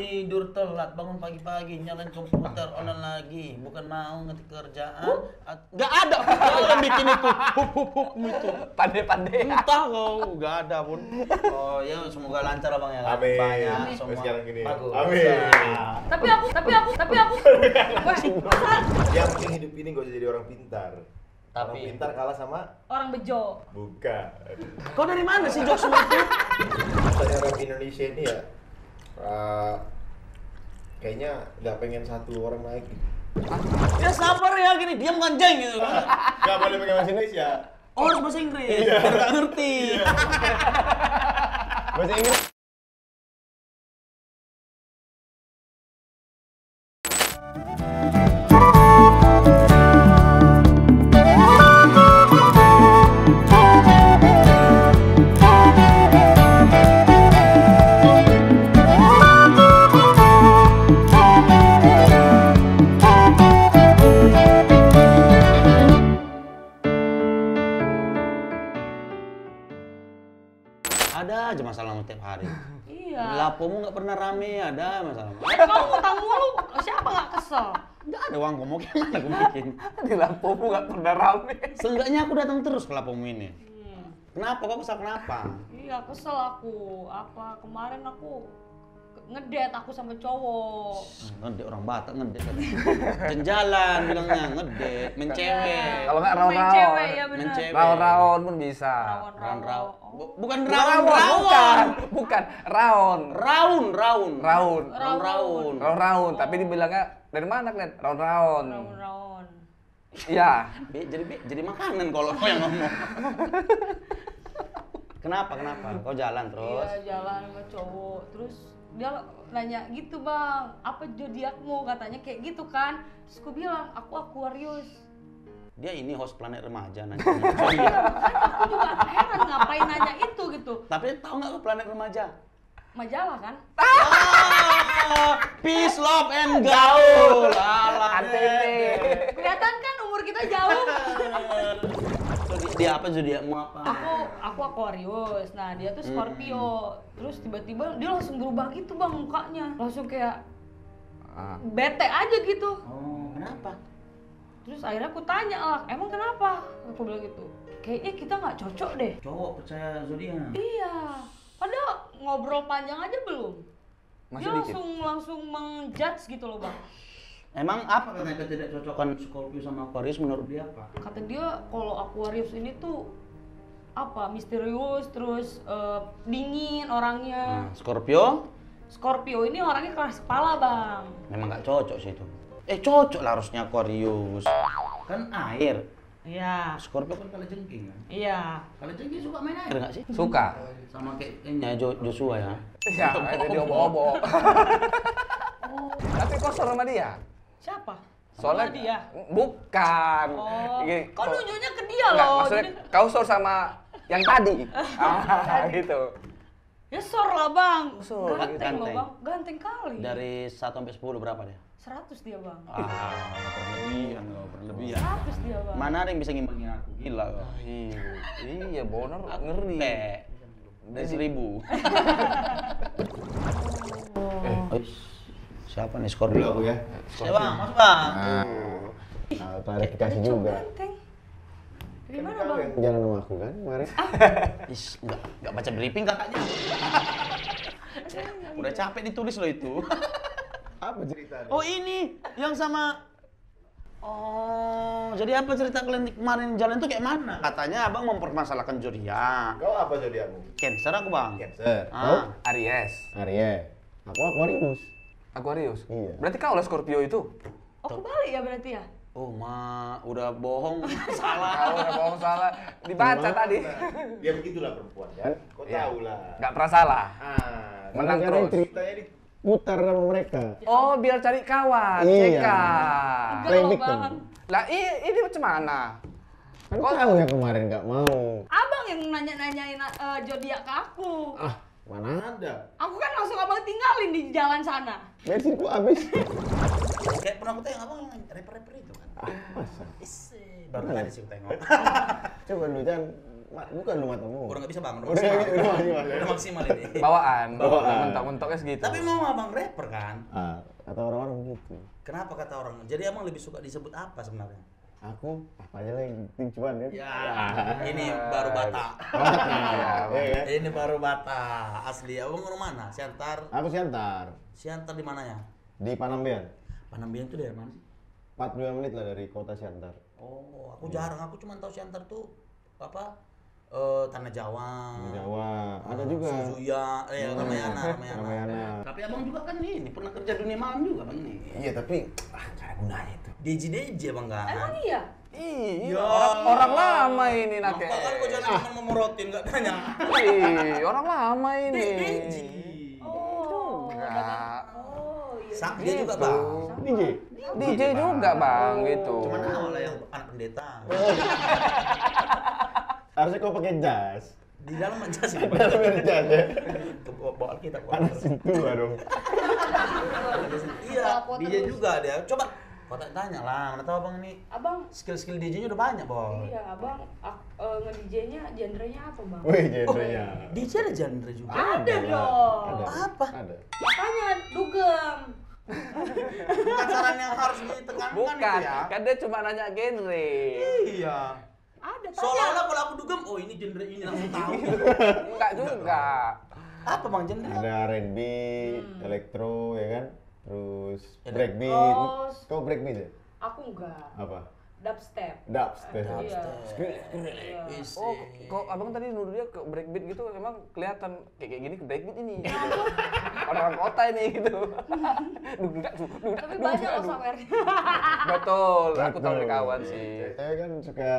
Tidur telat, bangun pagi-pagi, nyalain komputer, online lagi. Bukan mau ngetik kerjaan. Nggak ada. Kau yang bikin itu. Hup itu. Pandai-pandai. Entah kau, nggak ada pun. Oh ya, semoga lancar abang ya. Amin. Banyak semua. Sekarang gini. Bagus. Amin. Tapi aku. Yang penting hidup ini gak usah jadi orang pintar. Orang Tapi pintar kalah sama Orang bejo. bukan. kau dari mana sih jokes semua itu? Saya orang Indonesia ini ya, kayaknya nggak pengen satu orang naik. Ya sabar ya gini, diam ganjeng gitu. Nggak boleh pakai bahasa Indonesia. Oh, harus bahasa Inggris. Biar nggak ngerti. Bahasa Inggris. Ada aja masalah tiap hari. Iya. Lapomu nggak pernah rame, ada masalah. Kamu ngutang mulu, siapa nggak kesel? Nggak ada uang mau gimana aku bikin. Di Lampung nggak pernah rame. Seenggaknya aku datang terus ke Lapomu ini. Kenapa? Kok kesal kenapa? Iya kesel aku. Apa kemarin aku ngedate aku sama cowok. Ngedate orang Batak ngedate. Jalan bilangnya ngedate, mencewek. Kalau nggak Main raon-raon. cewek ya benar. Mencewek. Raon-raon pun bisa. Rawan-rawan. Bukan Raon, raun. bukan raon. Raun. Raun. Raun, tapi dibilangnya dari mana kalian? Raun-raun. Rawan-rawan. Iya. Jadi makanan kalau kau yang ngomong. Kenapa? Kau jalan terus? Iya jalan sama cowok. Terus dia nanya gitu bang, apa zodiakmu? Katanya kayak gitu kan. Terus aku bilang, aku Aquarius. Dia ini host Planet Remaja nanya. Iya, aku juga heran ngapain nanya itu gitu. Tapi tahu nggak lo Planet Remaja? Majalah kan? Peace, love, and gaul. Alah. Kelihatan kan umur kita jauh. Dia apa zodiakmu apa? Aku Aquarius. Nah, dia tuh Scorpio. Terus tiba-tiba dia langsung berubah gitu, Bang, mukanya. Langsung kayak bete aja gitu. Oh, kenapa? Terus akhirnya aku tanya lah, emang kenapa? Aku bilang gitu. Kayaknya kita nggak cocok deh. Cowok percaya zodiak. Iya. Padahal ngobrol panjang aja belum. Masih Dia dikit. langsung menjudge gitu loh, Bang. Emang apa katanya ketidakcocokan Scorpio sama Aquarius menurut dia apa? Kata dia kalau Aquarius ini tuh apa misterius terus dingin orangnya. Scorpio? Scorpio ini orangnya keras kepala bang. Memang nggak cocok sih itu. Cocok lah harusnya Aquarius. Kan air. Iya. Scorpio kan kalajengking kan? Iya. Kalajengking suka main air nggak sih? Suka. Sama kayaknya Joshua ya. Iya, itu dia obo-obo. Tapi kok suruh sama dia? Siapa? Soalnya Sama dia. Bukan. Oh. Gini, Kok nunjuknya ke dia Enggak, loh. maksudnya Jadi, kau sor sama yang tadi. Gitu. ya sor lah bang. Sor, Ganteng loh ganteng. bang. Ganteng kali. Dari 1 sampai 10 berapa dia? 100 dia bang. Berlebihan loh, berlebihan. 100 dia bang. Mana ada yang bisa ngimbangin aku? Gila kok. Iya, boner ngeri. Dari 1000. Siapa nih Scorpio? Dulu aku ya. Siapa bang? Masuk bang. Klarifikasi juga. Ganteng. Dari mana Kau bang? yang Jalan sama aku kan kemarin. Nggak baca briefing kakaknya. Udah capek ditulis loh itu. apa ceritanya? Oh ini yang sama. Oh, jadi apa cerita kalian kemarin jalan tuh kayak mana? Katanya abang mempermasalahkan zodiak. Kau apa zodiakmu? Cancer aku bang. Cancer. Ah. Aries. Arya. Aku Aquarius. Aquarius. Iya. Berarti kau lah Scorpio itu. Oh kebalik ya berarti ya? Oh udah bohong. Salah. Kau udah bohong salah. Dibaca tadi. Ya begitulah perempuan kan. Kau Iya. tahu lah. Nggak pernah salah. Menang Karena terus. Ceritanya di Putar sama mereka. Oh, biar cari kawan. Iya. CK. Enggak Playing loh victim. bang. Lah, ini macam mana? Kan tahu ya kemarin nggak mau. Abang yang nanya-nanyain zodiak ke aku. Ah, mana? ada. Aku kan langsung abang tinggalin di jalan sana. Bensinku habis. Kayak pernah aku tengok abang yang rapper itu kan. Masa? Baru tadi sih aku tengok. Coba dulu kan bukan lu matamu. Udah nggak bisa bang, Udah maksimal. Udah maksimal ini. Bawaan. Mentok-mentoknya segitu. Tapi memang abang rapper kan? Kata orang-orang gitu. Kenapa kata orang? Jadi emang lebih suka disebut apa sebenarnya? Aku apa aja lah yang penting cuan kan. Ya, ini baru bata. Iya kan? Ini baru bata asli. Abang orang mana? Siantar. Aku Siantar. Siantar di mana ya? Di Panambian. Panambian itu dari mana sih? 45 menit lah dari kota Siantar. Oh, aku jarang. Aku cuma tahu Siantar tuh apa? Tanah Jawa. Di Jawa. Ada juga. Suzuya, Ramayana. Ramayana. Tapi abang juga kan ini pernah kerja dunia malam juga bang nih. Iya tapi gak ada gunanya itu. DJ bang kan? Emang iya? Iya, orang lama ini nak. Nampak kan kau jangan memorotin nggak tanya. Orang lama ini. DJ. Oh. Enggak. Oh iya. Dia juga bang. DJ. DJ juga bang gitu. Cuman awal lah yang anak pendeta. Harusnya kau pakai jas. Di dalam aja sih. Dalam ada jas ya. Bawa kita. Panas itu dong. Iya, Bawa DJ terus. juga dia. Coba kau tanya lah, mana tahu abang ini Abang, skill nya udah banyak bang. iya abang nge-DJ-nya genrenya apa bang? Wih, genrenya. DJ ada genre juga. Ada dong. Ada. Apa? Ada. Makanya dugem. Bukan saran yang harus ditekankan Bukan, itu ya. kan dia cuma nanya genre. Iya. Ada tanya. Seolah-olah kalau aku dugem, oh ini genre ini langsung tahu. Enggak juga. Apa bang genre? Ada R&B, elektro ya kan? Terus Ada. breakbeat. Oh. Kau breakbeat ya? Aku enggak. Apa? Dubstep. Dubstep. Iya. Oh, kok abang tadi nuduh dia ke breakbeat gitu, emang kelihatan kayak gini ke breakbeat ini. Orang kota ini gitu. Enggak, Tapi banyak loh sawernya. Betul, aku tahu dari Betul. kawan sih. Saya kan suka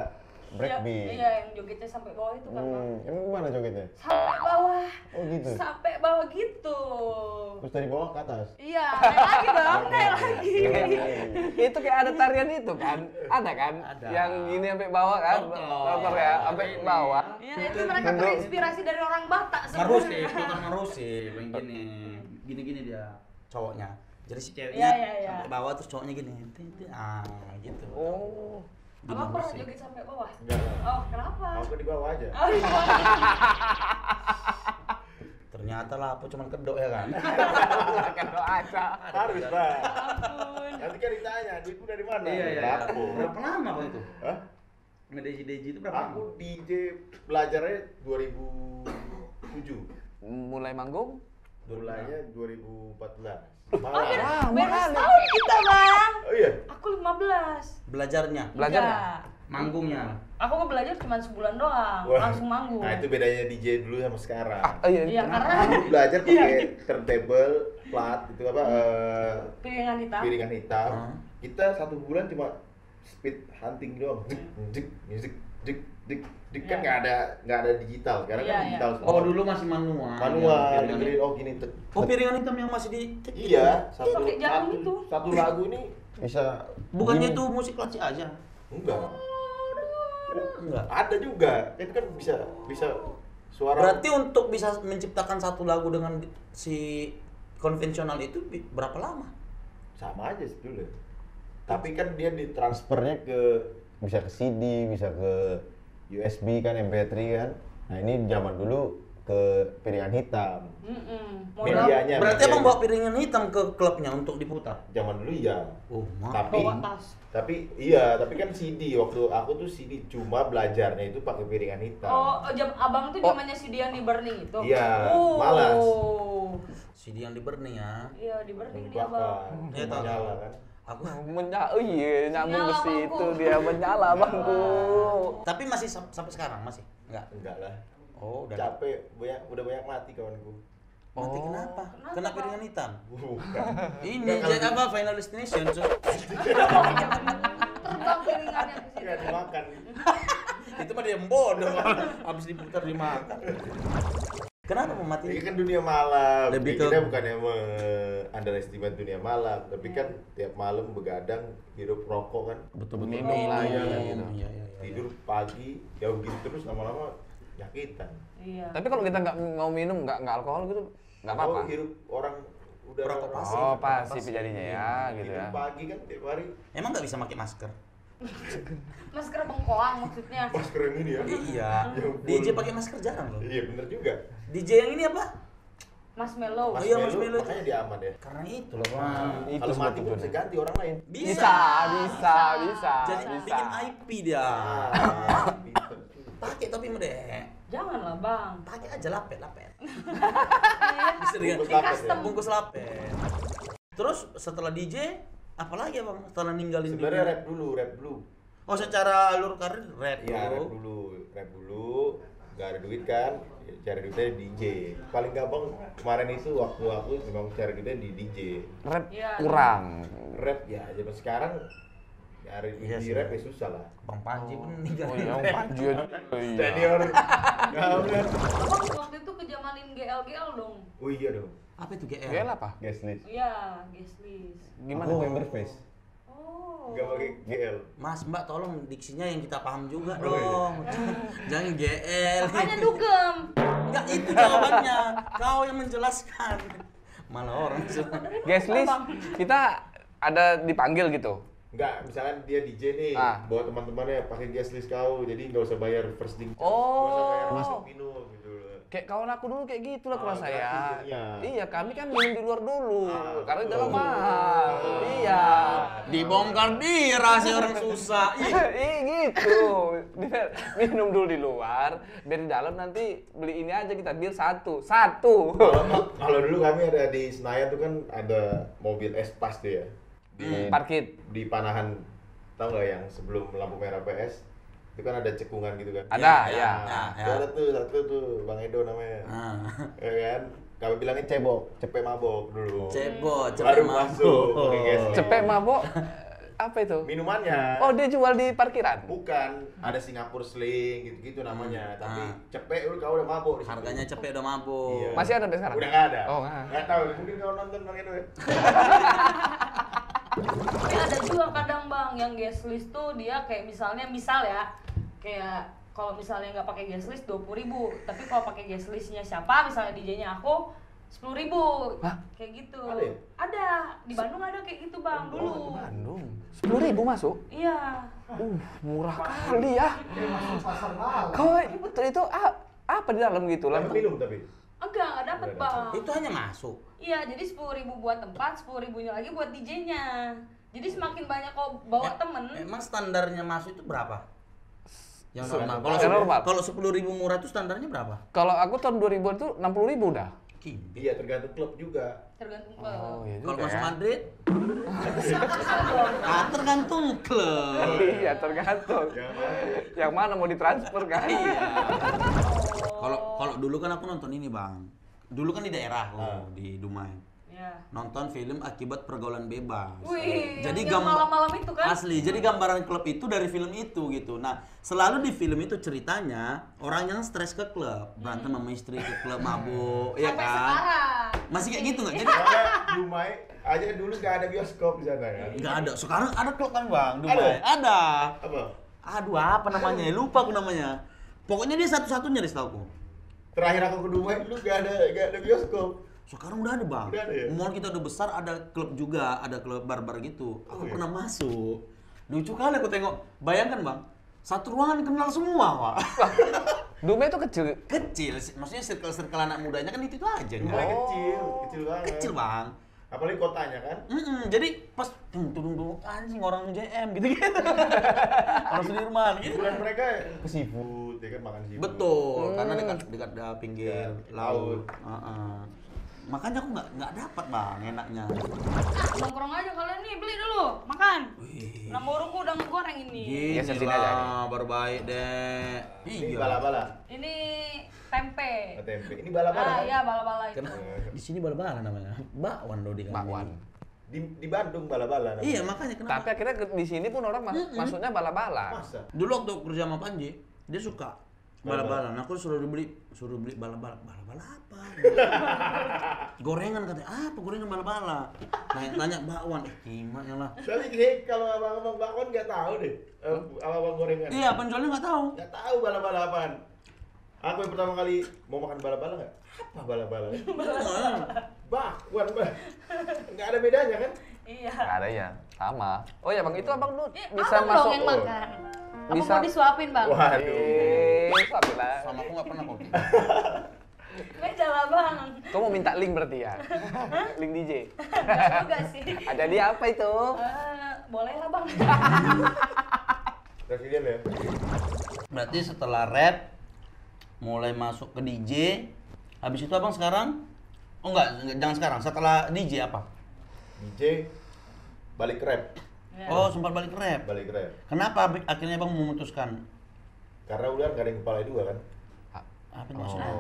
breakbeat. Iya, yang jogetnya sampai bawah itu kan bang. Emang gimana jogetnya? Sampai bawah. Oh gitu. Sampai bawah gitu. Terus dari bawah ke atas. Iya, naik lagi dong, naik lagi. Itu kayak ada tarian itu kan? Ada kan? Ada. Yang gini sampai bawah kan? Motor ya, sampai bawah. Iya, itu mereka terinspirasi dari orang Batak Marusif, bukan Marusif, yang gini dia cowoknya. Jadi si ceweknya Iya. sampai bawah terus cowoknya gini, gitu. Oh. Abang pernah joget sampai bawah? Enggak lah. Oh, kenapa? Aku di bawah aja. Oh, iya. Ternyata lah apa cuman kedok ya kan. Kan doa aja. Harus lah. Ampun. Nanti kan ditanya, duitmu dari mana? Iya. Berapa? Berapa lama bang itu? Hah? Nge-DJ itu berapa lama? Aku DJ belajarnya 2007. Mulai manggung? Mulainya 2014. Hampir Malah. beda setahun kita bang. Oh iya. Aku 15. Belajarnya, Belajarnya? Iya. manggungnya. Aku nggak belajar cuma sebulan doang, Wah. langsung manggung. Nah itu bedanya DJ dulu sama sekarang. Iya, karena Dulu belajar pakai turntable, plat, itu apa? piringan hitam. Piringan hitam. Hmm. Kita 1 bulan cuma speed hunting doang. Dik, music, dik, dik, dik. Kan Iya. nggak ada digital. Sekarang Iya, kan iya. digital. Oh dulu masih manual. manual. Piringan Dengerin hitam. oh gini. Oh piringan hitam yang masih di. Iya, pakai jarum itu. satu lagu ini bisa. Bukannya itu musik klasik aja? Enggak. Enggak. Ada juga. Itu kan bisa suara. Berarti untuk bisa menciptakan satu lagu dengan si konvensional itu berapa lama? Sama aja sebetulnya. Tapi kan dia ditransfernya ke bisa ke CD, bisa ke USB kan, MP3 kan. Nah ini zaman dulu ke piringan hitam. Medianya. Berarti medianya. abang bawa piringan hitam ke klubnya untuk diputar? Zaman dulu iya. Oh, Tapi Bawa tas. tapi kan CD waktu aku tuh CD cuma belajarnya itu pakai piringan hitam. Oh, abang tuh zamannya si Dian di Burning itu. Iya, Oh. malas. CD yang di burning ya. Iya, di Burning dia abang. Iya, tahu. Nyala kan. Aku Oh iya, nyambung ke Nyala situ bangku. dia menyala bangku. tapi masih sampai sekarang masih? Enggak. Enggak lah. Oh, udah. Capek, udah banyak mati kawanku. Mati kenapa? Kena Pak? piringan hitam. Bukan. Ini jadi apa Final Destination? Terbang piringannya ke Enggak situ. dimakan. Itu mah dia yang bodoh. Habis diputar dimakan. Kenapa mau mati? Ini kan dunia malam. Lebih Kita ke- bukannya underestimate dunia malam, tapi kan tiap malam begadang hirup rokok kan. Betul-betul Minum lah, ya, gitu. Iya, iya, iya. Tidur pagi, ya gitu terus lama-lama nyakitan. Iya. Tapi kalau kita nggak mau minum, nggak alkohol gitu, nggak apa-apa. Oh, hirup orang udah Rokok pasif. Oh pasif jadinya ya, gitu ya. Hidup pagi kan tiap hari. Emang nggak bisa pakai masker? Masker bengkoang maksudnya. Masker yang ini ya. Iya. Ya ampun. DJ pakai masker jarang loh. Iya bener juga. DJ yang ini apa? Marshmallow. Oh iya, marshmallow. Makanya dia aman ya. Karena itu loh bang. Itu Kalau semua mati pun tujuannya. bisa ganti orang lain. Bisa. Jadi bisa. bikin IP dia. Pinter. Pakai tapi mede. Janganlah bang. Pakai aja lapet. Iya. Bisa dengan Bungkus lapet custom. ya? bungkus lapet. Terus setelah DJ apalagi ya bang? Setelah ninggalin Sebenarnya dunia? rap dulu. Oh secara alur karir rap Iya, dulu. rap dulu. Gak ada duit kan, cari duitnya di DJ. Paling gampang kemarin itu waktu aku memang cari duitnya di DJ. Rap Iya. kurang. Rap ya, zaman sekarang cari duit Iya di sih. rap ya susah lah. Bang Panji pun Oh ninggalin iya, rap. Panji aja. Jadi Iya. orang, ya bener. Abang waktu itu kejamanin GL dong. Oh iya dong. Apa itu GL? GL apa? Guest list. Iya, guest list. Gimana? Aku member face. Oh. Gak pakai GL. Mas Mbak tolong diksinya yang kita paham juga Oh, iya. dong. Jangan GL. Makanya dugem. Enggak itu jawabannya. Kau yang menjelaskan. Malah orang suka. Guest list kita ada dipanggil gitu. Enggak, misalkan dia DJ nih, bawa teman-temannya pakai guest list kau, jadi nggak usah bayar first drink. Nggak usah bayar Oh. masuk minum gitu. Kayak kawan aku dulu kayak gitu lah kelas gratis saya. jadinya. Iya, kami kan minum di luar dulu. Karena di dalam betul. mahal. Iya. Dibongkar dia rahasia orang susah. Ih. Gitu. Minum dulu di luar, biar di dalam nanti beli ini aja kita bir satu. Kalau dulu kami ada di Senayan tuh kan ada mobil Espas tuh ya. Parkit. Di Panahan, tau nggak yang sebelum lampu merah PS itu kan ada cekungan gitu kan. Ada, ya. Nah, Ya. itu ada tuh satu tuh Bang Edo namanya. Ah. Ya kan? Kami bilangnya cebok, cepet mabok dulu. Cebok, Baru cepet masuk pakai guest list. Cepet mabok. Apa itu? Minumannya. Oh, dia jual di parkiran. Bukan, ada Singapura Sling gitu-gitu namanya. Tapi Ah. cepet kau udah mabok di situ. Harganya cepet udah mabuk. Iya. Masih ada sampai sekarang? Udah nggak ada. Oh, nggak. Nggak tahu, mungkin kau nonton Bang Edo ya. Tapi ada juga kadang bang yang guest list tuh dia kayak misal ya, kayak kalau misalnya nggak pakai guest list 20.000, tapi kalau pakai guest listnya siapa, misalnya DJ-nya aku 10.000, Hah? kayak gitu. Ada ya? Ada di Bandung ada kayak gitu bang dulu. Bandung. 10.000 masuk? Iya. Murah kali ya. Kau itu apa di dalam gitu lah? Dapat minum tapi. Enggak dapet Nggak bang. Itu hanya masuk. Iya, jadi 10.000 buat tempat, 10.000-nya lagi buat DJ-nya. Jadi semakin banyak kau bawa temen. Emang standarnya masuk itu berapa? Yang normal. Yang normal. Kalau 10.000 murah itu standarnya berapa? Kalau aku tahun 2000 itu 60.000 udah. Iya, tergantung klub juga. Tergantung klub. Oh, iya Kalau juga masuk ya. Madrid, tergantung klub. Iya, tergantung. Yang mana mau ditransfer kan? Kalau dulu kan aku nonton ini bang. Dulu kan di daerah, di Dumai. Iya. Nonton film akibat pergaulan bebas. Wih, Jadi yang malam-malam itu kan? Asli. Jadi gambaran klub itu dari film itu gitu. Nah, selalu di film itu ceritanya orang yang stres ke klub, berantem sama istri ke klub, mabuk, ya Sampai kan? sekarang. Masih kayak gitu nggak? Jadi Soalnya Dumai aja dulu nggak ada bioskop di sana kan. nggak ada. Sekarang ada klub kan bang, Dumai. Ada. Apa? Aduh apa namanya? Lupa aku namanya. Pokoknya dia satu-satunya deh setahuku. Terakhir aku ke Dumai dulu nggak ada bioskop. Sekarang udah ada bang. Udah ada ya? Mall kita udah besar, ada klub juga, ada klub bar-bar gitu. Aku Oh, iya? pernah masuk. Lucu kali aku tengok. Bayangkan bang, satu ruangan kenal semua pak. Dumai itu kecil. Kecil, maksudnya circle-circle anak mudanya kan itu aja. Dumai Kan? kecil banget. Kecil bang. Apalagi kotanya kan. Jadi pas tung anjing orang JM gitu-gitu. Orang Sudirman gitu. Hiburan mereka ke seafood, ya kan makan seafood. Betul, karena dekat pinggir Ya, laut. Makanya aku nggak dapat bang enaknya. Nongkrong aja kalian nih, beli dulu, makan. Wih. Nah, burungku udah ngegoreng ini. Gini Ya, sini aja lah, baru baik deh. Ini Iya. bala-bala. Ini tempe. Tempe. Ini bala-bala Ah kan? iya, bala-bala itu. Kenapa? Di sini bala-bala namanya. Bakwan Dodi kan. Bakwan. Di Bandung bala-bala namanya. Iya, makanya kenapa? Tapi akhirnya di sini pun orang masuknya bala-bala. Masa? Dulu waktu kerja sama Panji, dia suka bala-bala. Nah, aku suruh beli bala-bala. Bala-bala apa? Gorengan katanya. Apa gorengan bala-bala? Nanya bakwan. Gimana lah. Tapi gini, kalau abang-abang bakwan nggak tahu deh. Abang-abang gorengan. Iya, penjualnya nggak tahu. Nggak tahu bala-bala apaan. Aku yang pertama kali mau makan bala-bala nggak? Apa bala-bala? Bakwan, Mbak. Nggak ada bedanya kan? Iya. Nggak ada ya, sama. Oh ya bang, itu abang lu Eh, bisa abang masuk. dong yang makan. Apa Bisa. mau disuapin bang? Waduh. Suapin lah. Sama aku nggak pernah kok. Beda lah bang. Kau mau minta link berarti ya? Link DJ. Enggak juga sih. Ada di apa itu? Boleh lah bang. Presiden ya. Berarti setelah rap mulai masuk ke DJ, habis itu abang sekarang? Oh enggak, jangan sekarang. Setelah DJ apa? DJ balik ke rap. Ya. Oh, sempat balik ke rap. Balik ke rap. Kenapa akhirnya abang memutuskan? Karena udah gak ada yang kepala dua kan. Apa itu maksudnya?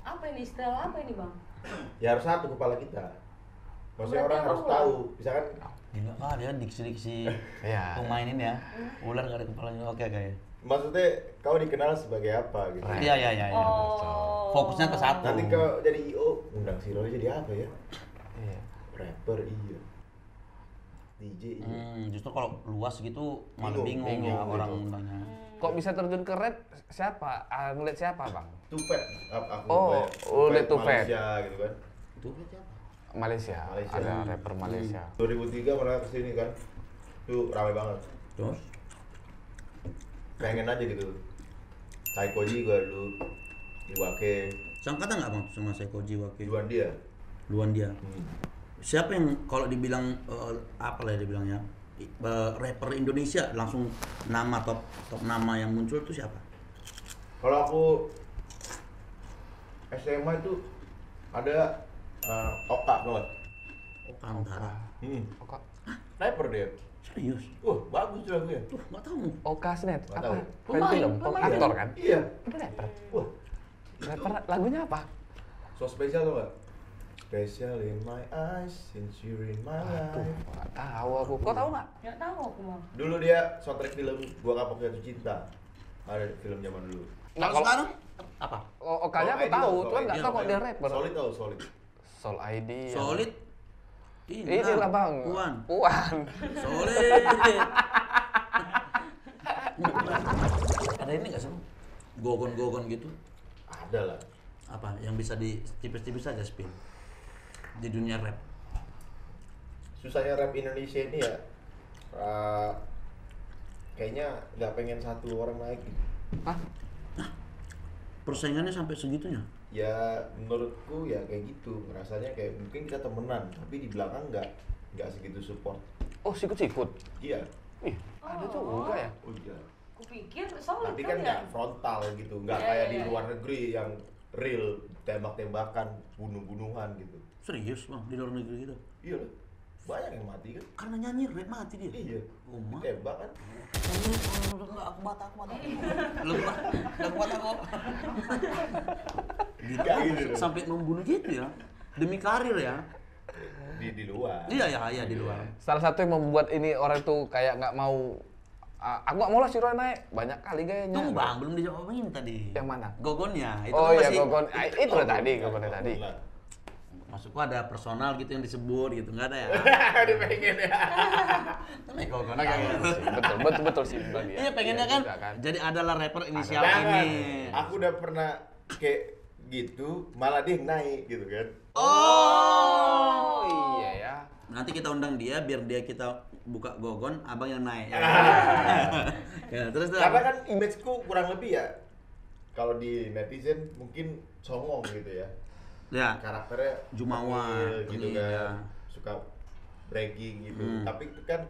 Apa ini istilah apa ini bang? Ya harus satu kepala kita. Maksudnya Berarti orang apa harus ulang? tahu. Misalkan Gila kali ya diksi-diksi Iya. pemain ini ya. Ular gak ada kepalanya. Oke. maksudnya kau dikenal sebagai apa gitu. Rap. Iya. Oh. Fokusnya ke satu. Nanti kau jadi IO, undang si Roy jadi apa ya? Iya. Rapper iya. DJ iya. Justru kalau luas gitu malah Bingung, bingung ya bingung orang gitu. undangnya. Kok bisa terjun ke rap? Siapa? Ngeliat siapa bang? Tupet, aku Oh, banyak. udah Tupet. Malaysia gitu kan. Itu siapa? Malaysia. Malaysia. Ada rapper Malaysia. 2003 pernah kesini kan. Tuh ramai banget. Terus? Pengen aja gitu. Saikoji juga dulu. Iwake, Sangkatan nggak bang sama Sekoji Wake? Juan dia. Luan dia. Siapa yang kalau dibilang apa lah ya dibilangnya rapper Indonesia langsung nama top nama yang muncul itu siapa? Kalau aku SMA itu ada Oka banget. Antara. Oka. Rapper dia. Serius? Bagus tuh lagunya. Tuh nggak tahu. Oka Snet. Nggak Apa? tahu. Main film. Aktor kan? Iya. Itu rapper. Wah, Rapper lagunya apa? so spesial tuh nggak? Special in my eyes since you're in my Aduh, life. nggak tahu aku. Kau tahu nggak? Nggak tahu aku bang. Dulu dia soundtrack film Gua Kapok Jatuh Cinta. Ada film zaman dulu. Nggak, Kalau sekarang apa? Okanya aku Soul ID tahu, tau, cuman Soul nggak ID tahu kok tau. dia rapper. Solid tau, solid. Soul ID. yang- Solid. Ini lah bang. Puan. Puan. Solid. Ada ini nggak sih? Gogon gitu? Ada lah. Apa yang bisa di tipis-tipis aja spin di dunia rap? Susahnya rap Indonesia ini ya, kayaknya nggak pengen satu orang naik gitu. Hah? Persaingannya sampai segitunya? Ya menurutku ya kayak gitu, ngerasanya kayak mungkin kita temenan, tapi di belakang nggak segitu support. Oh, sikut-sikut. Iya. Ih, ada juga ya. Oh iya. Aku pikir solid Tapi kan kan ya. nggak frontal gitu, nggak Iya, kayak iya, di iya. luar negeri yang real tembak-tembakan, bunuh-bunuhan gitu. Serius bang di luar negeri gitu? Iya lah, banyak yang mati kan? Karena nyanyi rap mati dia. Iya. Oh mah. Tembak kan? Enggak, aku mata. Lu enggak kuat aku. Gitu, Kayak gitu. sampai membunuh gitu ya. Demi karir ya. Di luar. Iya di luar. Salah satu yang membuat ini orang tuh kayak nggak mau. Aku nggak mau lah si Roy naik. Banyak kali gayanya. Tunggu bang, belum dijawabin tadi. Yang mana? Gogonnya. Itu Oh kan iya, masih- Gogon. Itu lah tadi, Gogonnya tadi. Lah. Maksudku ada personal gitu yang disebut gitu, nggak ada ya? Dia pengen ya. Tapi Gogon Iya sih, betul sih Bang, dia. Iya pengennya Iya kan, juga jadi adalah rapper inisial Jangan. ini. Aku udah pernah kayak gitu, malah dia yang naik gitu kan. Oh iya ya. Nanti kita undang dia biar dia kita buka Gogon, abang yang naik. Ya, terus Karena kan imageku kurang lebih ya, kalau di netizen mungkin songong gitu ya. ya Karakternya Jumawa, tengil gitu tengil, kan, ya. suka bragging gitu. Tapi itu kan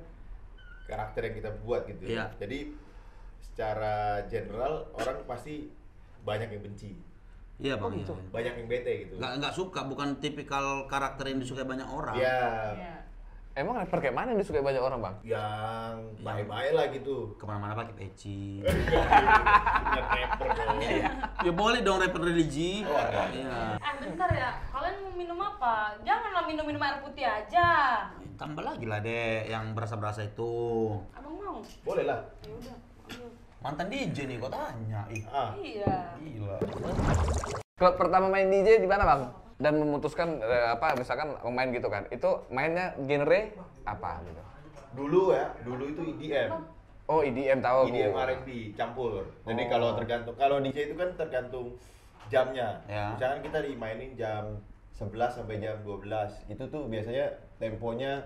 karakter yang kita buat gitu. Iya. Jadi secara general orang pasti banyak yang benci, iya bang. gitu. Iya. banyak yang bete gitu. Nggak suka, bukan tipikal karakter yang disukai banyak orang. Ya, Iya. Emang rapper kayak mana yang disukai banyak orang bang? yang baik-baik lah gitu. Kemana-mana pakai peci. Ingat rapper dong. Ya boleh dong rapper religi. Oh, ada. Iya. Bentar ya, kalian mau minum apa? Janganlah minum air putih aja. Tambah lagi lah deh yang berasa-berasa itu. Abang mau? Boleh lah. Ya udah. ayo. Mantan DJ nih kok tanya. Ih, Iya. gila. Klub pertama main DJ di mana bang? Dan memutuskan misalkan main gitu kan? Itu mainnya genre apa gitu? Dulu itu EDM. Oh EDM tahu. EDM R&B campur. Jadi kalau DJ itu kan tergantung jamnya. Ya. Misalkan kita dimainin jam 11 sampai jam 12. Itu tuh biasanya temponya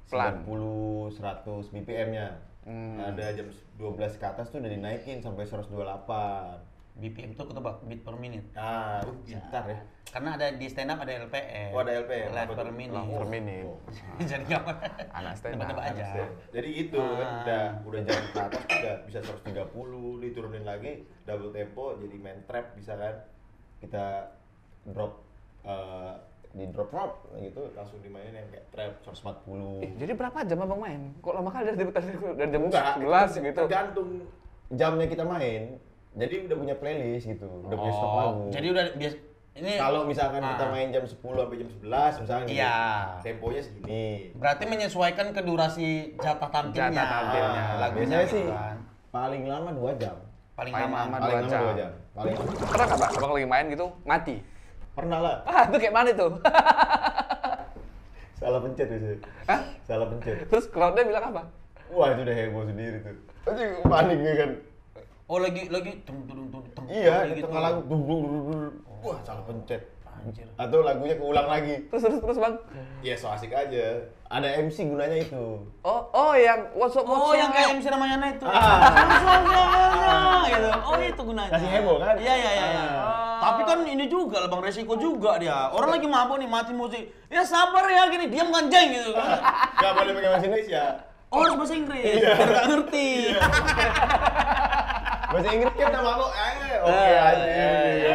Pelan. 90 100 BPM-nya. Ada jam 12 ke atas tuh udah dinaikin sampai 128. BPM itu ketebak beat per minute. Ah, pintar ya. Karena ada di stand up ada LPM. Oh, ada LPM. Live Apa per tuh? minute. Per menit. Jadi nggak apa. Anak stand up. Tebak-tebak aja. Jadi gitu kan udah jam ke atas tuh udah bisa 130, diturunin lagi double tempo jadi main trap bisa kan. Kita drop di drop gitu langsung dimainin yang kayak trap 140. Jadi berapa jam abang main? Kok lama kali dari jam Enggak, 11 gitu? tergantung jamnya kita main. Jadi udah punya playlist gitu, udah punya stok lagu. Jadi udah biasa ini Kalau misalkan kita main jam 10 sampai jam 11 misalnya gitu, Iya. temponya segini. berarti menyesuaikan ke durasi jatah tampilnya. Jatah tampilnya. Lagunya Biasanya gitu sih kan. paling lama 2 jam. Paling Paling lama. lama. Paling 2 lama jam. 2 jam. Paling lama. Pernah nggak, Pak? Abang lagi main gitu, mati? Pernah lah. Ah, itu kayak mana tuh? Salah pencet biasanya. Hah? Salah pencet. Terus crowd-nya bilang apa? Wah, itu udah heboh sendiri tuh. Aduh, panik gue kan. Oh lagi tung. Iya, di gitu. tengah lagu dung dung dung dung. Wah, salah pencet. Anjir. Atau lagunya keulang lagi. Terus bang? Ya, so asik aja. Ada MC gunanya itu. Oh yang what's up? Oh, yang kayak MC namanya Ana itu. Gitu. Oh, itu gunanya. Kasih heboh kan? Iya. Ah. Tapi kan ini juga lah Bang, resiko juga dia. Orang lagi mabuk nih, mati musik. Ya sabar ya gini, diam kan jeng gitu. Gak boleh pakai bahasa Indonesia. Oh, harus bahasa Inggris. Biar gak ngerti. Bahasa Inggris kan udah mabuk. Oke aja.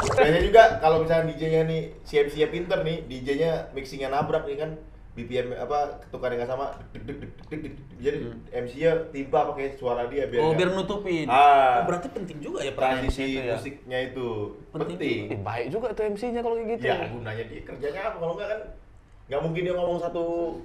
Biasanya juga kalau misalnya DJ-nya nih siap-siap pinter nih, DJ-nya mixingnya nabrak nih kan, BPM apa ketukannya nggak sama, jadi MC-nya timpa pakai suara dia biar Oh, nggak- biar nutupin. Ah. Oh, berarti penting juga ya peran MC transisi itu ya. musiknya itu Penting. penting. Baik juga tuh MC-nya kalau kayak gitu. Ya gunanya dia kerjanya apa kalau nggak kan nggak mungkin dia ngomong satu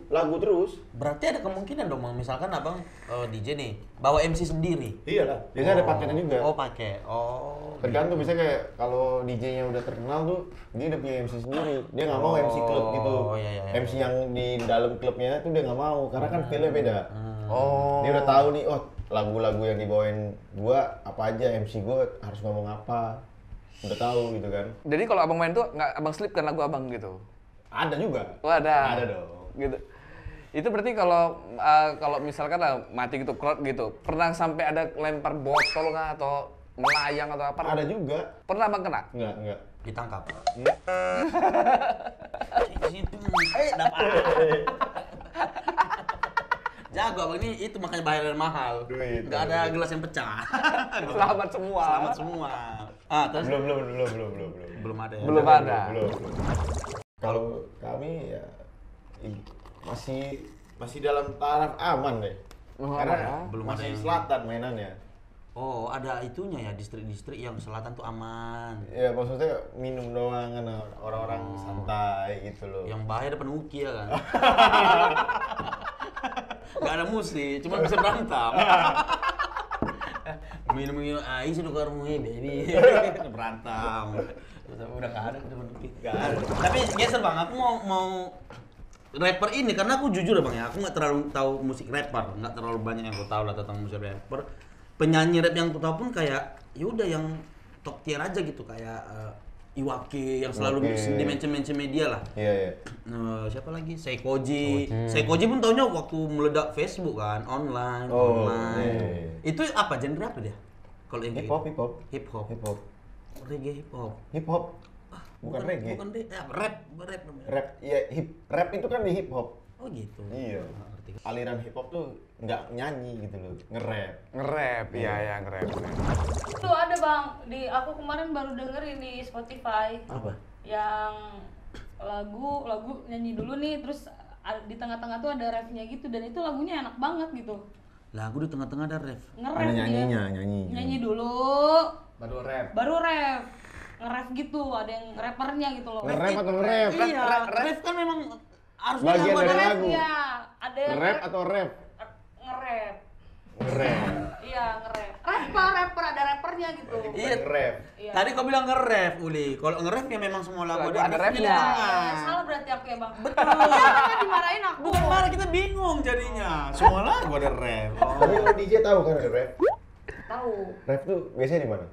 lagu terus. Berarti ada kemungkinan dong, Bang. Misalkan Abang DJ nih, bawa MC sendiri. Iyalah, biasanya ada paketnya juga. Oh, pakai. Oh. Tergantung misalnya kayak kalau DJ-nya udah terkenal tuh dia udah punya MC sendiri. Dia nggak mau MC klub gitu. iya. MC yang di dalam klubnya tuh dia nggak mau karena kan feel-nya beda. Oh. Dia udah tahu nih, oh lagu-lagu yang dibawain gua apa aja, MC gua harus ngomong apa. Udah tahu gitu kan. Jadi kalau abang main tuh nggak abang selipkan lagu abang gitu? Ada juga. Oh ada. Ada dong. Gitu. Itu berarti kalau misalkan mati gitu crowd gitu, pernah sampai ada lempar botol nggak atau melayang atau apa? Ada juga. Pernah abang kena? Enggak. Ditangkap. Iya. Situ. Dapat. Jago Abang ini itu makanya bayaran mahal. Duit. Nggak ada gelas yang pecah. Selamat semua. Selamat semua. Ah, terus Belum. belum ada ya. Belum ada. Belum. Kalau kami ya masih dalam taraf aman deh. Oh, Karena aman ya? Belum ada masih yang- selatan mainannya. Oh, ada itunya ya, distrik-distrik yang selatan tuh aman. Ya maksudnya minum doang kan orang-orang santai gitu loh. Yang bahaya depan UKI ya kan. Gak ada musik, cuma bisa berantem. Minum air sudah keluar baby. Berantem. Udah gak ada depan UKI. Gak ada. Tapi geser Bang, aku mau rapper ini karena aku jujur ya Bang ya, aku nggak terlalu tahu musik rapper, nggak terlalu banyak yang aku tahu lah tentang musik rapper. Penyanyi rap yang aku tahu pun kayak yaudah yang top tier aja gitu kayak Iwake yang selalu Iwake. di mention media lah. Iya. Siapa lagi? Seikoji. Seikoji pun taunya waktu meledak Facebook kan, online. Oh, iya. Itu apa genre apa dia? Kalau yang kayak Hip hop, gitu? hip hop. Hip hop. Reggae hip hop. Hip hop. Bukan reggae. Bukan rap namanya. Rap, iya rap itu kan di hip hop. Oh gitu. Iya. Ngerti. Aliran hip hop tuh nggak nyanyi gitu loh, nge-rap. Nge-rap, iya nge-rap. Tuh ada Bang, di aku kemarin baru denger ini Spotify. Apa? Yang lagu nyanyi dulu nih, terus di tengah-tengah tuh ada rapnya gitu, dan itu lagunya enak banget gitu. Lagu di tengah-tengah ada ref. Nge-rap Ada dia. nyanyinya, nyanyi. Nyanyi dulu, Baru rap. baru rap. Nge-rap gitu, ada yang rappernya gitu loh. Nge-rap atau nge-rap? Iya, ref kan memang harus Bagian ada dari ref. lagu. Iya, ada yang Rap atau rap? nge-rap. Nge-rap. Iya, nge-rap. Rapper ada rappernya gitu. Iya. Nge-rap. Iya. Tadi kau bilang nge-ref, Uli. Kalau nge-ref ya memang semua lagu Lagu ada refnya di refnya. tengah. Salah berarti aku ya Bang. Betul. Iya, makanya dimarahin aku. Bukan marah, kita bingung jadinya. Semua lagu ada ref. Tapi lo DJ tahu kan ada rap? Tahu. Rap tuh biasanya di mana?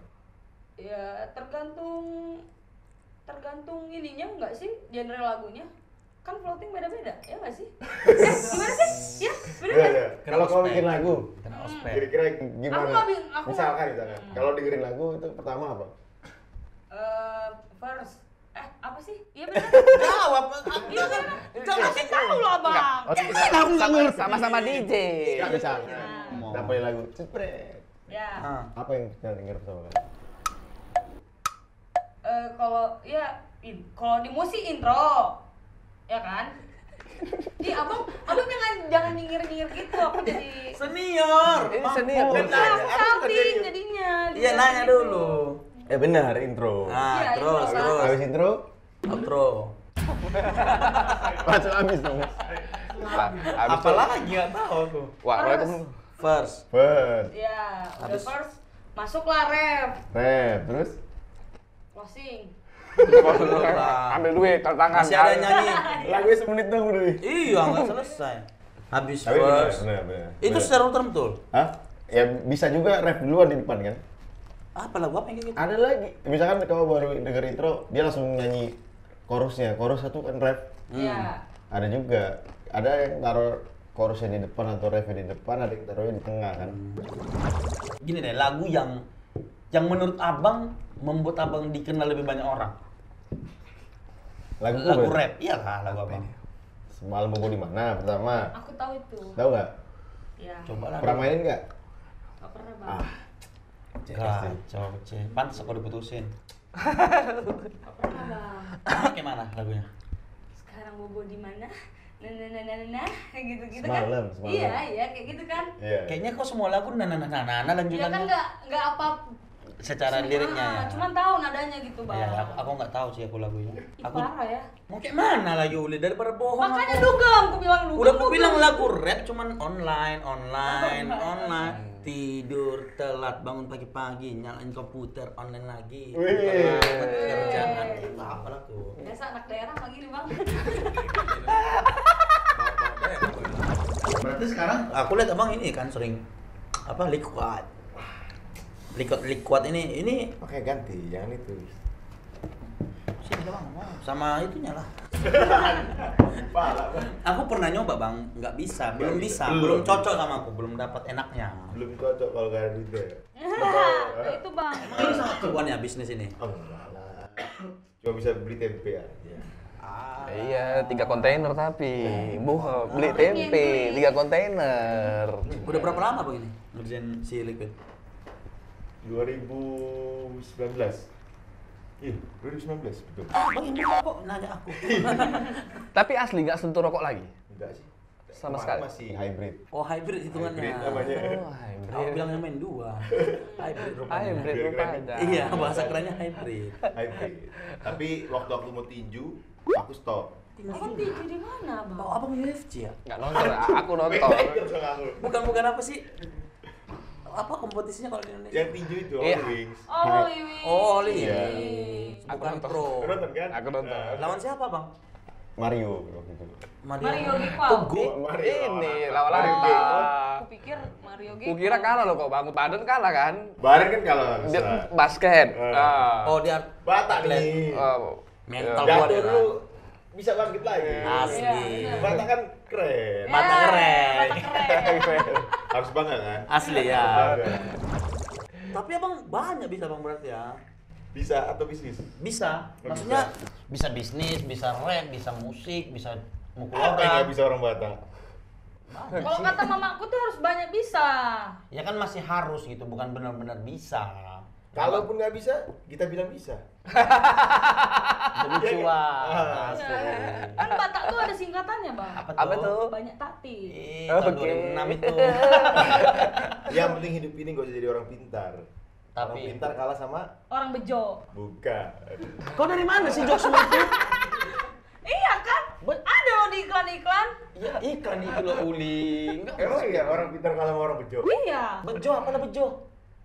Ya tergantung ininya enggak sih genre lagunya. Kan floating beda-beda, ya nggak sih? Gimana sih? Ya, bener Iya, kan? iya. Kalau kamu bikin lagu, Kena ospek. kira-kira gimana? Aku nggak bi- aku Misalkan, kalau dengerin lagu itu pertama apa? First, apa sih? Iya bener. Jawab. Iya bener. Jangan kasih tahu lah bang. Oh, sama-sama DJ. Nggak bisa. Mau. Dapat lagu, cepret. Ya. Ah. Apa yang kita denger pertama kali? Kalau di musik intro, ya kan? Ih abang jangan nyingir gitu, aku jadi Senior. Ini senior. aku salting jadinya. Iya nanya dulu. Benar, intro. Nah, Iya, terus intro, terus. Habis intro, Outro. langsung habis dong. Habis Apa lagi nggak tahu aku. Waalaikumsalam. First. First, Ya, udah Habis. first, masuklah ref, rap, terus closing. Ambil duit, tangan. Masih ada nyanyi. lagunya semenit dong udah. Iya, nggak selesai. Habis Tapi benar, first. benar. Itu secara ultra betul. Hah? Ya bisa juga rap duluan di depan kan? Apa lagu apa yang kayak gitu? Ada lagi. Misalkan kamu baru denger intro, dia langsung nyanyi chorusnya. Chorus satu kan rap. Iya. Ada juga. Ada yang taruh chorusnya di depan atau refnya di depan, ada yang taruhnya di tengah kan. Gini deh, lagu yang menurut abang membuat abang dikenal lebih banyak orang. Lagu Rap, iya lah lagu apa ini? Semalam bobo di mana pertama? Aku tahu itu. Tahu nggak? Ya. Coba lah. Pernah mainin nggak? Gak pernah bang. Kacau, pantas aku diputusin. Gak pernah bang. Gimana lagunya? Sekarang bobo di mana? Nah, kayak gitu-gitu Semalam, kan? semalam. Iya, kayak gitu kan? Iya. Kayaknya kok semua lagu Iya lanjutannya kan nggak apa. secara liriknya ya. Cuman tahu nadanya gitu bang. Iya, aku nggak tahu sih aku lagunya. Ih, Aku parah ya. mau kayak mana lagi Uli daripada bohong. Makanya aku. dugem, aku bilang dugem. Udah aku bilang lagu rap cuman online. Tidur telat, bangun pagi-pagi, nyalain komputer online lagi. Wih. Telat, kerjaan itu apa lagu? Biasa anak daerah lagi nih bang. Berarti sekarang aku lihat abang ini kan sering apa liquid ini Pakai ganti, jangan itu. sini lah bang sama itunya lah. Parah, Bang. Aku pernah nyoba bang, nggak bisa, belum Nggak bisa, bisa. belum Belum. cocok sama aku, belum dapat enaknya. Belum cocok kalau gak ada duitnya. Itu bang. Emang ini sangat cuan ya bisnis ini. Oh, enggak lah. Cuma bisa beli tempe aja. Iya, 3 kontainer tapi. Beli Orang tempe, yang beli. 3 kontainer. Udah berapa lama begini ngerjain si liquid? 2019. Iya, 2019 betul. Bang ini kok nanya aku. Tapi asli nggak sentuh rokok lagi? Enggak sih. Sama Kemarin sekali. Masih Hybrid. Oh hybrid hitungannya. Hybrid namanya. Oh, Aku hybrid. bilangnya main dua. Hybrid rupanya. Hybrid Biar keren. rupanya. Iya, bahasa kerennya hybrid. hybrid. Tapi waktu aku mau tinju, aku stop. Abang tinju di mana bang? Oh, abang UFC ya? Nggak nonton, aku nonton. Terus aku. Bukan apa sih? Apa kompetisinya kalau di Indonesia? Yang tinju itu, Iya. All Wings. Oh, Holy Wings. Oh, Holy Iya. Wings. Aku Bukan nonton. pro. Kau nonton kan? Aku nonton. Lawan siapa, Bang? Mario waktu itu. Mario Gipal. Tugu. Ini lawan Mario Lanta. Gipal. Aku pikir Mario Gipal. Kukira kalah loh kok, Bang Badan kalah kan? Baren kan kalau Dia bisa. basket. Ah. Oh, dia Batak nih. mental Iya. kuat Jatuh ya. dulu bisa bangkit lagi. Asli. Iya, benar. Batak kan keren. Mata Ya, keren. mata keren. Harus bangga kan? Asli ya. Bangga. Tapi abang banyak bisa bang berarti ya. Bisa atau bisnis? Bisa. Oh, Maksudnya bisa bisnis, bisa rap, bisa musik, bisa mukul Apa yang nggak orang. bisa orang Batak? Banyak Kalau sih. kata mamaku tuh harus banyak bisa. Ya kan masih harus gitu, bukan benar-benar bisa. Kalaupun nggak bisa, kita bilang bisa. Demi cuan. Ah. Asli. Kan Batak tuh ada singkatannya bang. Apa tuh? Banyak tati. Tahun Oke. 2006 itu. Yang penting hidup ini gak usah jadi orang pintar. Orang Tapi pintar kalah sama Orang bejo. bukan. kau dari mana sih jokes itu? Iya kan? Ada loh di iklan-iklan. Ya iklan itu lo Uli. Enggak Emang iya orang pintar kalah sama orang bejo? Iya. bejo apa lah bejo?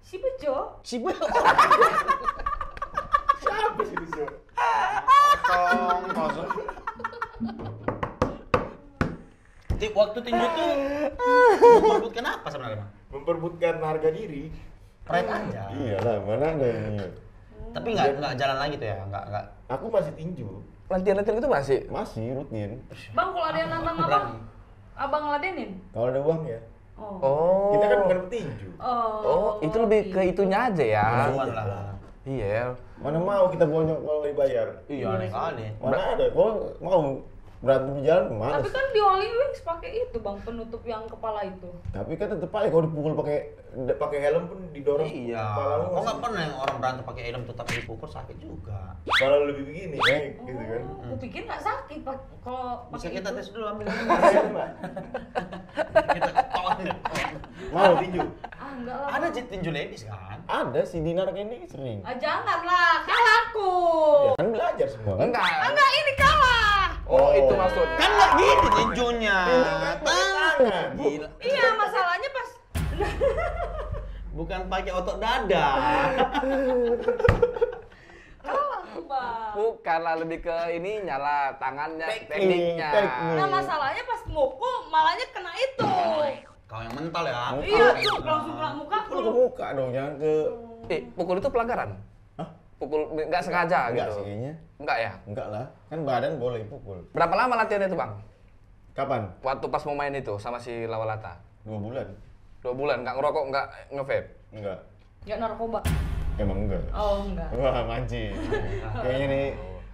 Si bejo. Si bejo. Siapa sih bejo? Waktu tinju tuh memperebutkan apa sebenarnya bang? Memperebutkan harga diri. Pride aja. Iyalah, mana ada ini. Tapi nggak jalan lagi tuh ya, nggak. Aku masih tinju, latihan-latihan itu masih? Masih rutin. Bang, kalau ada yang nantang abang ngeladenin? Kalau ada uang ya. Oh. Oh. Kita kan bukan petinju. Oh, itu lebih ke itunya aja ya. Lawan lah. Iya. Mana mau kita bonyok kalau dibayar? Iya, aneh kali. Mana ada? Kau mau berantem di jalan kemana? Tapi kan di Holy Wings pakai itu bang, penutup yang kepala itu. Tapi kan tetep aja kalau dipukul pakai helm pun didorong. Iya. Kepala lu Kok nggak masih- pernah yang orang berantem pakai helm tetap dipukul sakit juga. Kalau lebih begini, gitu kan. Oh, aku pikir nggak sakit kalau Bisa pakai kita itu. tes dulu ambil. Mbak. Kita ton. Mau tinju? Ah enggak lah. Ada tinju ladies kan? Ada si Dinar ini sering. Ah janganlah, kalah aku. Ya kan belajar semua kan. Enggak. Enggak, ini kalah. Oh, itu maksudnya. Kan nggak gitu tinjunya. Tangan. Gila. Iya, masalahnya pas Bukan pakai otot dada. kalah aku, bang. Bukanlah, lebih ke ini nyala tangannya, tekniknya. Nah masalahnya pas mukul malahnya kena itu. Kau yang mental ya. Iya, tuh langsung kena muka Kalau ke muka dong, jangan ke. Pukul itu pelanggaran? Hah? Pukul nggak sengaja Enggak gitu? sih kayaknya. Enggak ya? Enggak lah. Kan badan boleh pukul. Berapa lama latihan itu bang? Kapan? Waktu pas mau main itu sama si Lawalata? 2 bulan. 2 bulan, nggak ngerokok, nggak nge-vape? Enggak. Ya narkoba. Emang enggak. Oh enggak. Wah, mancing. Kayaknya nih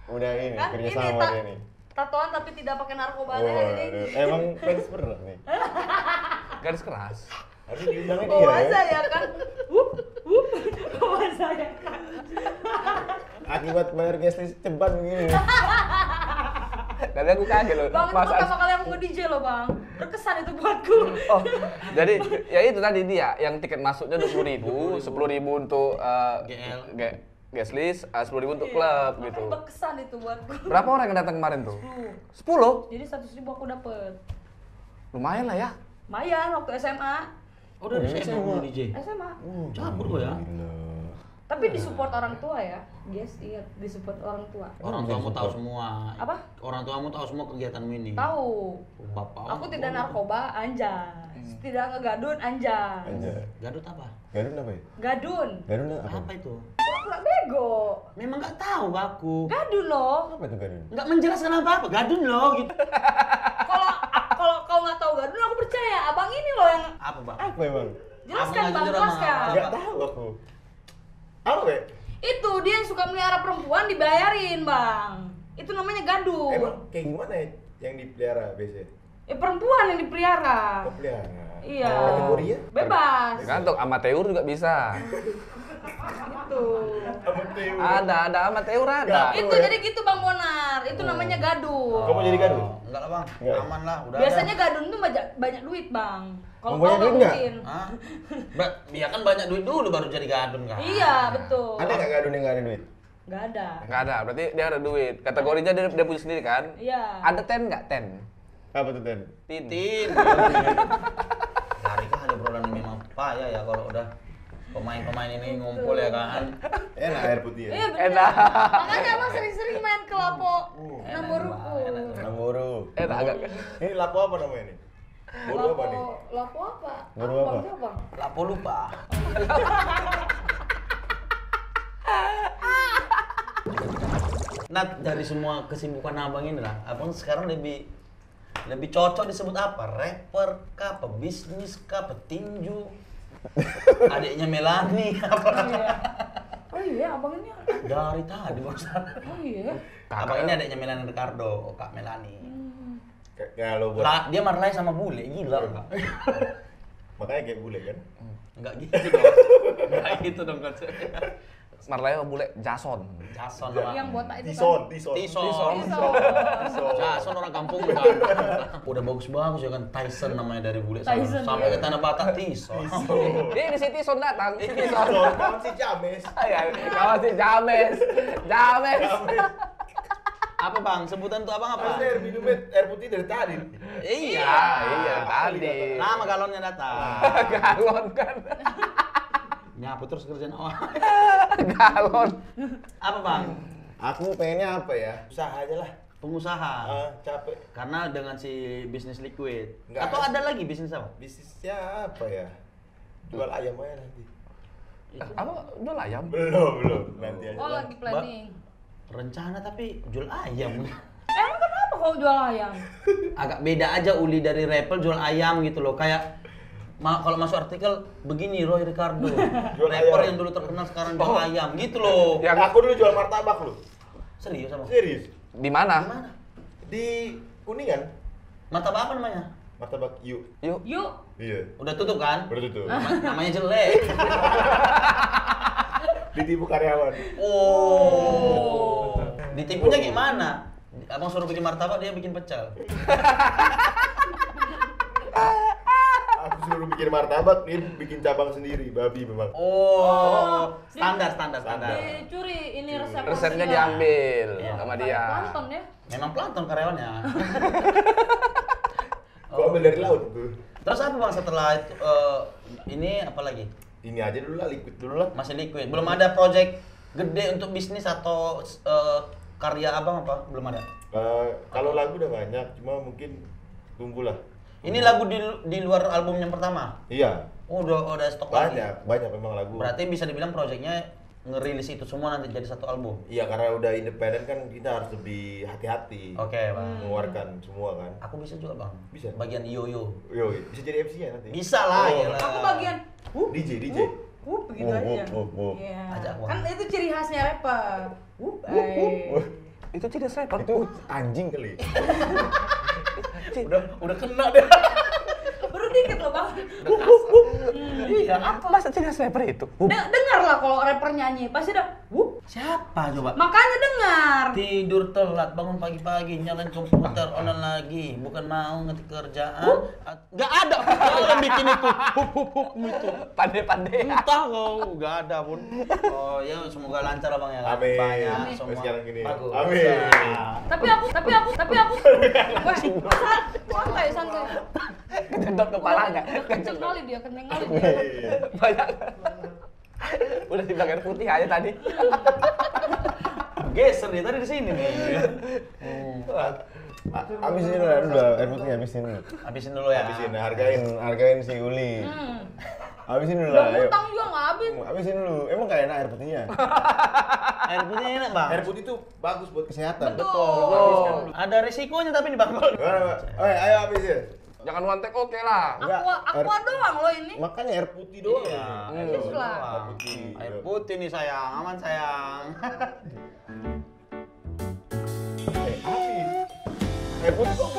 udah ini Kan kerja ini sama dia nih. tatoan tapi tidak pakai narkoba. Oh, Jadi emang fans berat nih. Garis keras. Harus diundangnya dia bawa ya. saya kan. Bawa saya kan. Akibat bayar guest list cepat begini. Tadi aku kaget loh. Bang, itu Mas pertama kali aku nge-DJ loh bang. Berkesan itu buatku. Oh, jadi ya itu tadi dia yang tiket masuknya 20.000, 10.000 untuk GL. guest list, 10.000 untuk klub Makanya gitu. Berkesan itu buatku. Berapa orang yang datang kemarin tuh? 10. 10? Jadi 100.000 aku dapet. Lumayan lah ya. Lumayan waktu SMA. Oh, udah bisa mau DJ. SMA. Cabur gua ya. Tapi disupport orang tua ya. Yes, iya disupport orang tua. Orang tuamu tahu semua. Apa? Orang tuamu tahu semua kegiatanmu ini. Tahu. Bapak. Aku tidak narkoba, anjas. Tidak ngegadun, anjas. Anjay. Gadut apa? Garun apa ya? Gadun. Garun apa? Apa itu? Pura-pura bego. Memang nggak tahu aku. Gadun loh. Apa itu garun? Nggak menjelaskan apa-apa. Gadun loh gitu. Kalau kau nggak tahu gadun, aku percaya. Abang ini loh yang Apa, Bang? Apa emang? jelaskan Abang bang, aja jelaskan. Apa? Enggak tahu aku. Apa ya? Itu dia yang suka melihara perempuan dibayarin bang. Itu namanya gadun. Emang kayak gimana ya yang dipelihara biasanya? Perempuan yang dipelihara. Oh, pelihara. Iya. Kategori ya? Bebas. Tergantung amateur juga bisa. Gitu. Amateur. Ada amateur ada. Nggak. Itu jadi gitu Bang Bonar. Itu namanya gadun. Kamu jadi gadun? Enggak lah, Bang. Nggak. Aman lah, udah. Biasanya gadun tuh banyak duit Bang. Kalau Mau banyak kau nggak duit nggak? mungkin. Hah? Ya kan banyak duit dulu baru jadi gadun kan. Iya betul. Ada nggak gadun yang nggak ada duit? Nggak ada. Nggak ada, berarti dia ada duit. Kategorinya dia punya sendiri kan? Iya. Ada 10 nggak? 10? Apa tuh Ten? Titin. Hari kali obrolan memang payah ya kalau udah pemain-pemain ini ngumpul ya kan. Enak air putih ya? Iya benar. Enak. Makanya abang sering-sering main ke Lapo Namboruku. Namburu. Agak. Ini lapo apa namanya nih? Buru apa nih? Lapo apa? Buru apa? Bang, Bang. Lapo lupa. Nah, dari semua kesibukan abang ini lah, abang sekarang lebih cocok disebut apa? Rapper kah? Pebisnis kah? Petinju? Adiknya Melani apa? Iya. Oh iya, abang ini. Dari tadi bosan. Oh iya. Abang ini adiknya Melani Ricardo, Kak Melani. Kalau buat Lah, dia marlai sama bule, gila enggak? makanya kayak bule kan? Enggak gitu dong. Enggak gitu dong konsepnya. Marlaya bule Jason. Jason Yang nama. botak itu Tison, kan. Tison. Tison. Jason orang kampung kan. Udah bagus-bagus ya kan Tyson namanya dari bule sana. Tyson, Sampai iya. ke Tanah Batak Tison. Ini di sini Son datang. Sini Son. Tison, kawan si James. Ya, kawan si James. James. Apa bang? Sebutan tuh abang apa? Mas air minum air putih dari tadi. Iya. Iya, tadi. Nama galonnya datang. Galon kan. Nyapu terus kerjaan awal. Galon. Apa bang? Aku pengennya apa ya? Usaha aja lah. Pengusaha. Capek. Karena dengan si bisnis liquid. Nggak Atau ada. ada lagi bisnis apa? Bisnisnya apa ya? Jual ayam aja nanti. Apa jual ayam? Belum. Nanti aja. Oh lah. lagi planning. Rencana tapi jual ayam. Emang kenapa kau jual ayam? Agak beda aja Uli dari rapper jual ayam gitu loh. Kayak kalau masuk artikel begini Roy Ricardo, rapper ayam. yang dulu terkenal sekarang jual ayam gitu loh. Yang aku dulu jual martabak lu. Serius sama? Serius. Di mana? Gimana? Di Kuningan. Martabak apa namanya? Martabak Yu. Yuk. Yuk. Iya. Udah tutup kan? Baru tuh. Namanya jelek. Ditipu karyawan. Oh. Ditipunya gimana? Abang suruh bikin martabak, dia bikin pecel. Aku suruh bikin martabak, dia bikin cabang sendiri, babi memang. Oh, standar. Dicuri ini resep. Resepnya diambil Iya. sama dia. Plankton ya. Memang plankton karyawannya. Gua ambil dari laut tuh. Terus apa bang setelah itu, ini apa lagi? Ini aja dulu lah, liquid dulu lah. Masih liquid. Belum ada project gede untuk bisnis atau karya abang apa? Belum ada. Kalau lagu udah banyak, cuma mungkin tunggulah. Ini lagu di luar album yang pertama. Iya, Oh, udah stok lagi. banyak memang lagu. Berarti bisa dibilang projectnya ngerilis itu semua nanti jadi satu album. Iya, karena udah independen kan kita harus lebih hati-hati. Oke, bang. Mengeluarkan semua kan. Aku bisa juga bang. Bisa. Bagian yo-yo. Yo, bisa jadi MC ya nanti. Bisa lah. Oh. Gila. Aku bagian DJ. begitu aja. Iya. Ajak aku. Kan itu ciri khasnya rapper. Itu ciri rapper. Itu anjing kali. Udah kena deh. Baru dikit loh bang. Iya, apa? Masa ciri rapper itu? Dengar lah kalau rapper nyanyi pasti udah. Siapa coba? Makanya dengar. Tidur telat, bangun pagi-pagi, nyalain komputer, online lagi. Bukan mau ngetik kerjaan. Gak ada yang bikin itu. Itu. Pandai-pandai. Entah kau, gak ada pun. Oh ya, semoga lancar lah bang ya. Amin. Banyak Amin. semua. Sekarang gini. Bagus. Amin. Nah. Tapi aku. Weh, santai. Kejedot kepalanya. Kenceng kali dia. Banyak. Udah dibilang air putih aja tadi. Geser dia tadi di sini nih. Habisin dulu, air putih habisin dulu. Habisin dulu ya. Habisin, Hargain si Uli. Habisin dulu Udah lah, ayo. utang juga nggak habis. Habisin dulu. Emang kayak enak air putihnya? Air putih enak bang. Air putih itu bagus buat Kesehatan. Betul. Ada resikonya tapi nih bang. Gimana, Pak? Ayo habisin. Jangan one take oke lah. Enggak, Aqua doang loh ini. Makanya air putih doang. Iya, air Yes putih lah. doang. Air putih. Air putih nih sayang, aman sayang. Air putih kok.